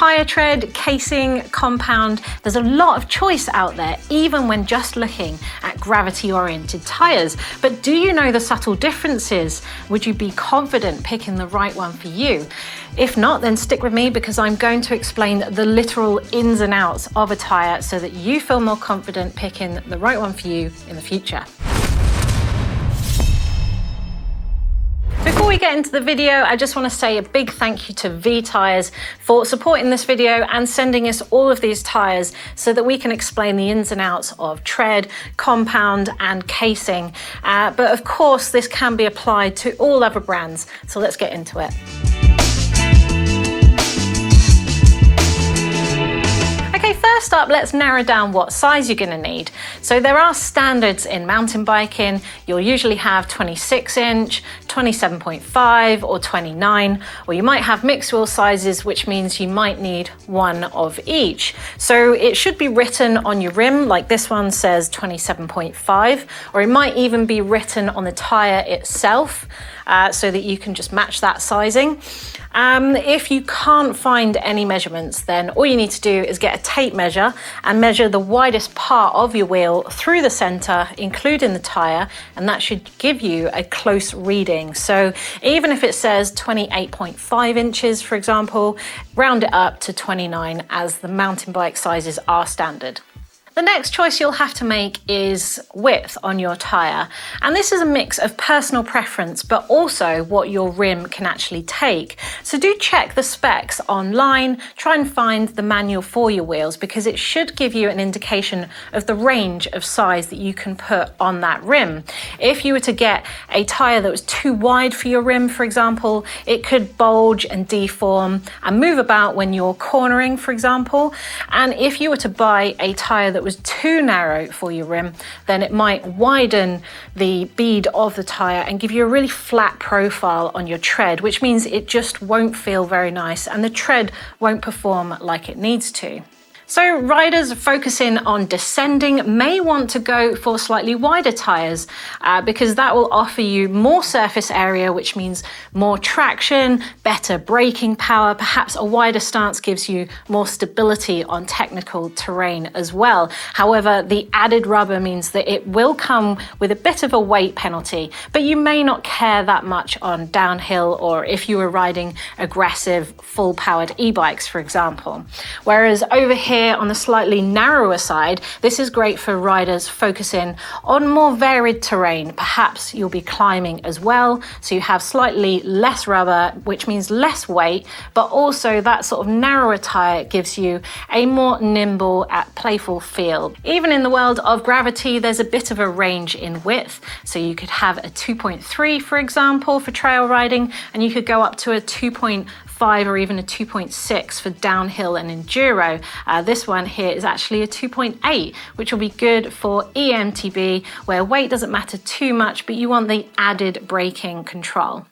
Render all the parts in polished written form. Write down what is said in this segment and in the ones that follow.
Tyre tread, casing, compound, there's a lot of choice out there, even when just looking at gravity-oriented tyres. But do you know the subtle differences? Would you be confident picking the right one for you? If not, then stick with me because I'm going to explain the literal ins and outs of a tyre so that you feel more confident picking the right one for you in the future. Before we get into the video, I just want to say a big thank you to V Tyres for supporting this video and sending us all of these tyres so that we can explain the ins and outs of tread, compound and casing. But of course, this can be applied to all other brands. So let's get into it. Okay, first up, let's narrow down what size you're going to need. So there are standards in mountain biking. You'll usually have 26 inch, 27.5 or 29, or you might have mixed wheel sizes, which means you might need one of each. So it should be written on your rim, like this one says 27.5, or it might even be written on the tyre itself, so that you can just match that sizing. If you can't find any measurements, then all you need to do is get a tape measure and measure the widest part of your wheel through the center, including the tyre, and that should give you a close reading. So even if it says 28.5 inches, for example, round it up to 29 as the mountain bike sizes are standard. The next choice you'll have to make is width on your tyre. And this is a mix of personal preference, but also what your rim can actually take. So do check the specs online, try and find the manual for your wheels because it should give you an indication of the range of size that you can put on that rim. If you were to get a tyre that was too wide for your rim, for example, it could bulge and deform and move about when you're cornering, for example. And if you were to buy a tyre that was too narrow for your rim, then it might widen the bead of the tyre and give you a really flat profile on your tread, which means it just won't feel very nice and the tread won't perform like it needs to. So riders focusing on descending may want to go for slightly wider tyres because that will offer you more surface area, which means more traction, better braking power. Perhaps a wider stance gives you more stability on technical terrain as well. However, the added rubber means that it will come with a bit of a weight penalty, but you may not care that much on downhill or if you were riding aggressive full powered e-bikes, for example. Whereas over here, on the slightly narrower side, this is great for riders focusing on more varied terrain. Perhaps you'll be climbing as well, so you have slightly less rubber, which means less weight, but also that sort of narrower tyre gives you a more nimble, playful feel. Even in the world of gravity, there's a bit of a range in width, so you could have a 2.3, for example, for trail riding, and you could go up to a 2.5 or even a 2.6 for downhill and enduro. This one here is actually a 2.8, which will be good for MTB, where weight doesn't matter too much, but you want the added braking control.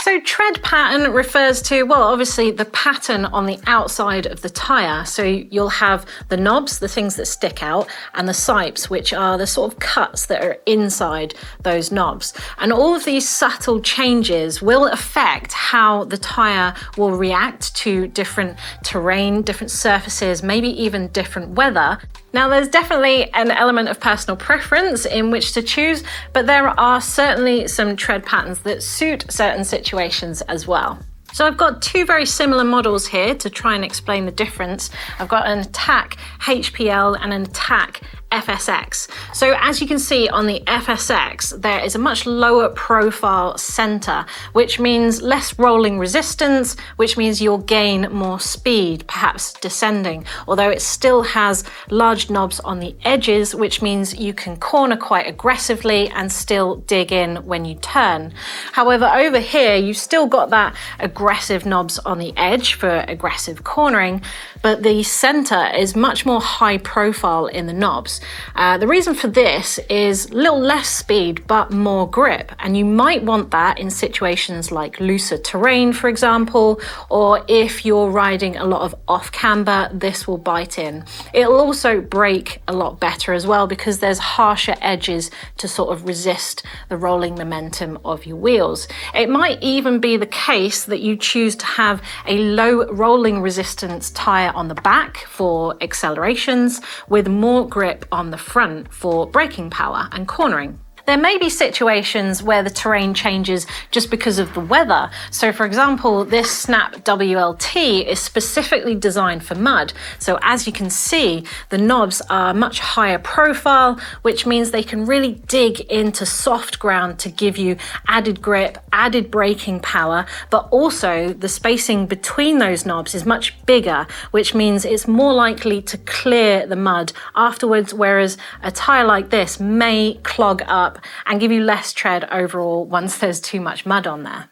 So tread pattern refers to, well, obviously the pattern on the outside of the tyre. So you'll have the knobs, the things that stick out, and the sipes, which are the sort of cuts that are inside those knobs. And all of these subtle changes will affect how the tyre will react to different terrain, different surfaces, maybe even different weather. Now, there's definitely an element of personal preference in which to choose, but there are certainly some tread patterns that suit certain situations as well. So I've got two very similar models here to try and explain the difference. I've got an Attack HPL and an Attack FSX. So as you can see on the FSX, there is a much lower profile center, which means less rolling resistance, which means you'll gain more speed, perhaps descending, although it still has large knobs on the edges, which means you can corner quite aggressively and still dig in when you turn. However, over here, you've still got that aggressive knobs on the edge for aggressive cornering, but the center is much more high profile in the knobs. The reason for this is a little less speed, but more grip. And you might want that in situations like looser terrain, for example, or if you're riding a lot of off camber, this will bite in. It'll also brake a lot better as well because there's harsher edges to sort of resist the rolling momentum of your wheels. It might even be the case that you choose to have a low rolling resistance tyre on the back for accelerations with more grip on the front for braking power and cornering. There may be situations where the terrain changes just because of the weather. So for example, this Snap WLT is specifically designed for mud. So as you can see, the knobs are much higher profile, which means they can really dig into soft ground to give you added grip, added braking power, but also the spacing between those knobs is much bigger, which means it's more likely to clear the mud afterwards, whereas a tyre like this may clog up and give you less tread overall once there's too much mud on there.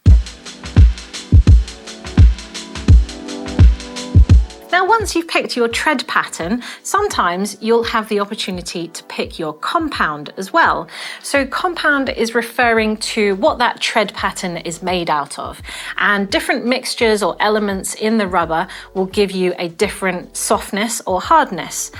Now, once you've picked your tread pattern, sometimes you'll have the opportunity to pick your compound as well. So compound is referring to what that tread pattern is made out of. And different mixtures or elements in the rubber will give you a different softness or hardness.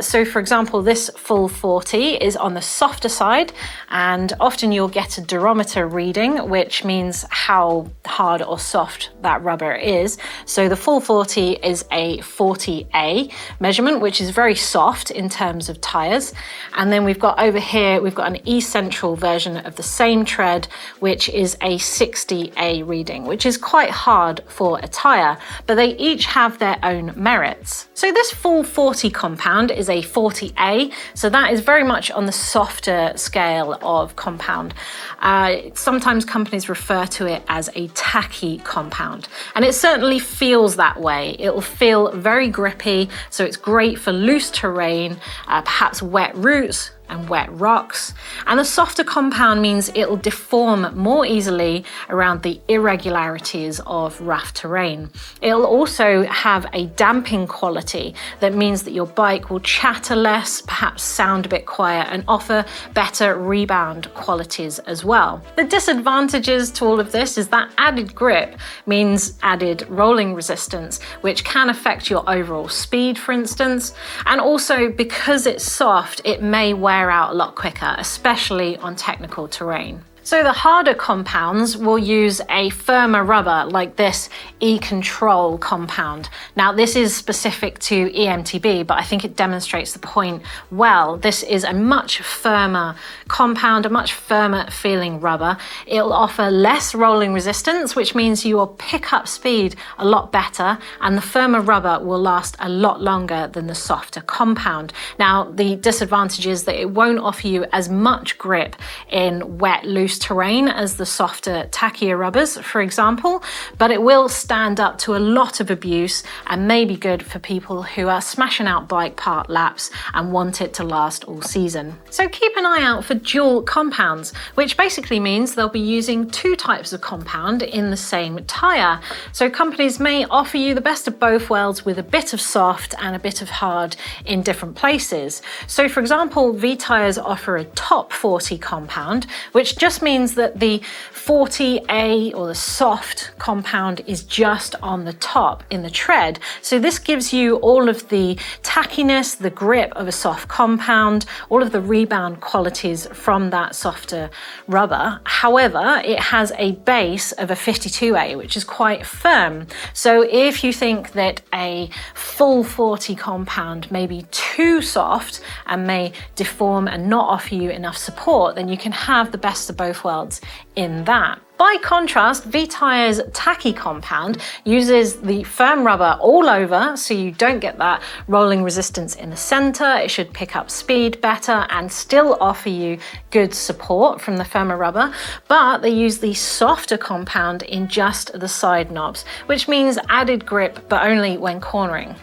So for example, this full 40 is on the softer side, and often you'll get a durometer reading, which means how hard or soft that rubber is. So the full 40 is a 40A measurement, which is very soft in terms of tyres. And then we've got over here, we've got an E-Central version of the same tread, which is a 60A reading, which is quite hard for a tyre, but they each have their own merits. So this full 40 compound is a 40A, so that is very much on the softer scale of compound. Sometimes companies refer to it as a tacky compound, and it certainly feels that way. It will feel very grippy, so it's great for loose terrain, perhaps wet routes and wet rocks. And the softer compound means it'll deform more easily around the irregularities of rough terrain. It'll also have a damping quality that means that your bike will chatter less, perhaps sound a bit quiet, and offer better rebound qualities as well. The disadvantages to all of this is that added grip means added rolling resistance, which can affect your overall speed, for instance. And also, because it's soft, it may wear out a lot quicker, especially on technical terrain. So the harder compounds will use a firmer rubber like this E-Control compound. Now this is specific to EMTB, but I think it demonstrates the point well. This is a much firmer compound, a much firmer feeling rubber. It'll offer less rolling resistance, which means you will pick up speed a lot better, and the firmer rubber will last a lot longer than the softer compound. Now the disadvantage is that it won't offer you as much grip in wet, loose terrain as the softer, tackier rubbers, for example, but it will stand up to a lot of abuse and may be good for people who are smashing out bike part laps and want it to last all season. So keep an eye out for dual compounds, which basically means they'll be using two types of compound in the same tyre. So companies may offer you the best of both worlds with a bit of soft and a bit of hard in different places. So for example, V tyres offer a top 40 compound, which just means that the 40A or the soft compound is just on the top in the tread. So this gives you all of the tackiness, the grip of a soft compound, all of the rebound qualities from that softer rubber. However, it has a base of a 52A, which is quite firm. So if you think that a full 40 compound may be too soft and may deform and not offer you enough support, then you can have the best of both worlds in that. By contrast, V-Tyre's tacky compound uses the firm rubber all over, so you don't get that rolling resistance in the center. It should pick up speed better and still offer you good support from the firmer rubber, but they use the softer compound in just the side knobs, which means added grip, but only when cornering.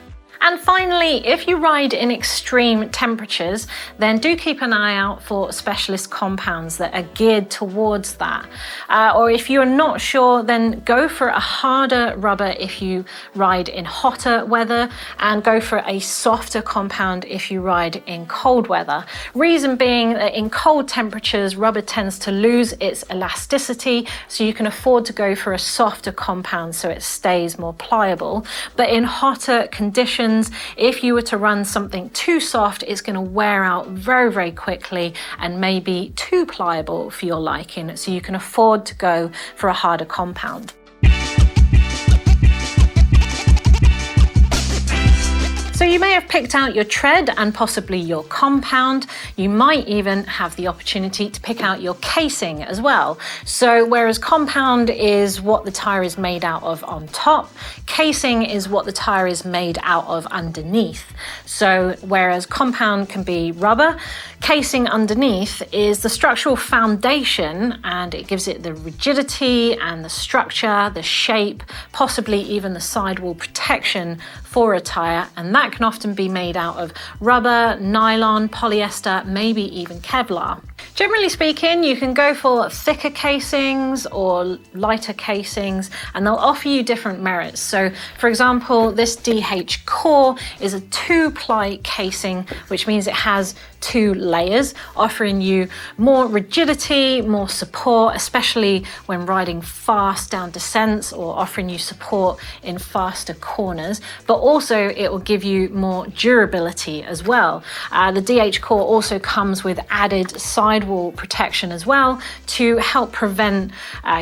And finally, if you ride in extreme temperatures, then do keep an eye out for specialist compounds that are geared towards that. Or if you're not sure, then go for a harder rubber if you ride in hotter weather, and go for a softer compound if you ride in cold weather. Reason being that in cold temperatures, rubber tends to lose its elasticity, so you can afford to go for a softer compound so it stays more pliable. But in hotter conditions, if you were to run something too soft, it's going to wear out very, very quickly and may be too pliable for your liking, so you can afford to go for a harder compound. So you may have picked out your tread and possibly your compound. You might even have the opportunity to pick out your casing as well. So whereas compound is what the tyre is made out of on top, casing is what the tyre is made out of underneath. So whereas compound can be rubber, casing underneath is the structural foundation, and it gives it the rigidity and the structure, the shape, possibly even the sidewall protection for a tyre, and that can often be made out of rubber, nylon, polyester, maybe even Kevlar. Generally speaking, you can go for thicker casings or lighter casings, and they'll offer you different merits. So for example, this DH Core is a 2-ply casing, which means it has 2 layers, offering you more rigidity, more support, especially when riding fast down descents, or offering you support in faster corners, but also it will give you more durability as well. The DH Core also comes with added sidewall protection as well to help prevent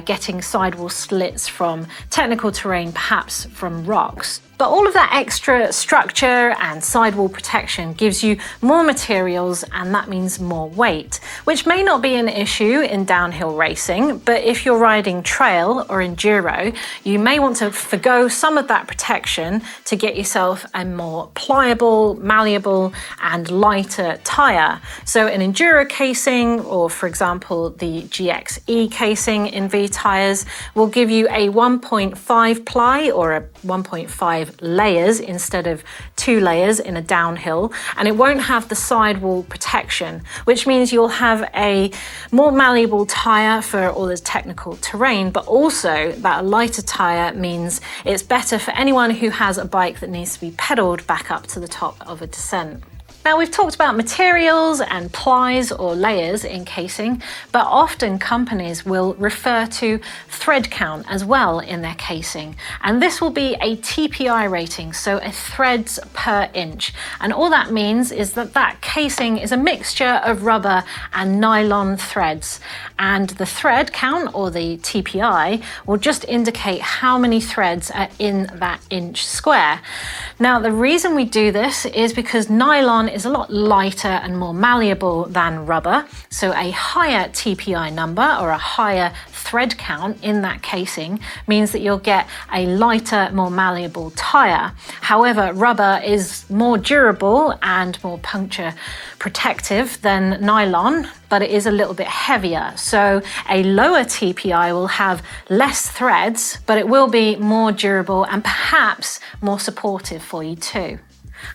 getting sidewall slits from technical terrain, perhaps from rocks. But all of that extra structure and sidewall protection gives you more materials, and that means more weight, which may not be an issue in downhill racing, but if you're riding trail or enduro, you may want to forgo some of that protection to get yourself a more pliable, malleable and lighter tyre. So an enduro casing, or for example the GXE casing in V tyres, will give you a 1.5 ply or a 1.5 layers instead of 2 layers in a downhill, and it won't have the sidewall protection, which means you'll have a more malleable tyre for all this technical terrain, but also that lighter tyre means it's better for anyone who has a bike that needs to be pedalled back up to the top of a descent. Now, we've talked about materials and plies or layers in casing, but often companies will refer to thread count as well in their casing. And this will be a TPI rating, so a threads per inch. And all that means is that that casing is a mixture of rubber and nylon threads. And the thread count, or the TPI, will just indicate how many threads are in that inch square. Now, the reason we do this is because nylon is a lot lighter and more malleable than rubber, so a higher TPI number or a higher thread count in that casing means that you'll get a lighter, more malleable tyre. However, rubber is more durable and more puncture protective than nylon, but it is a little bit heavier. So a lower TPI will have less threads, but it will be more durable and perhaps more supportive for you too.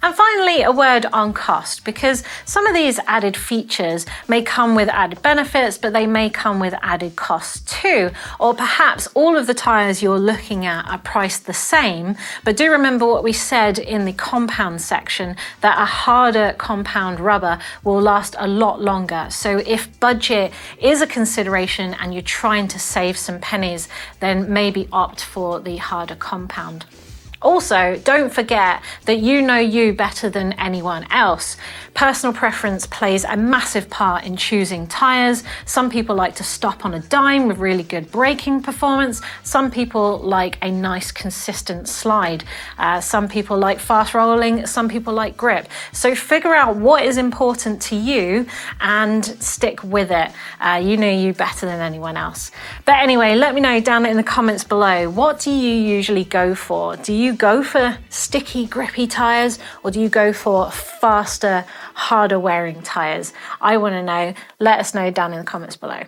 And finally, a word on cost, because some of these added features may come with added benefits, but they may come with added costs too. Or perhaps all of the tyres you're looking at are priced the same, but do remember what we said in the compound section, that a harder compound rubber will last a lot longer. So if budget is a consideration and you're trying to save some pennies, then maybe opt for the harder compound. Also, don't forget that you know you better than anyone else. Personal preference plays a massive part in choosing tyres. Some people like to stop on a dime with really good braking performance. Some people like a nice consistent slide. Some people like fast rolling. Some people like grip. So figure out what is important to you and stick with it. You know you better than anyone else. But anyway, let me know down in the comments below, what do you usually go for? Do you go for sticky, grippy tyres, or do you go for faster, harder wearing tyres? I want to know. Let us know down in the comments below.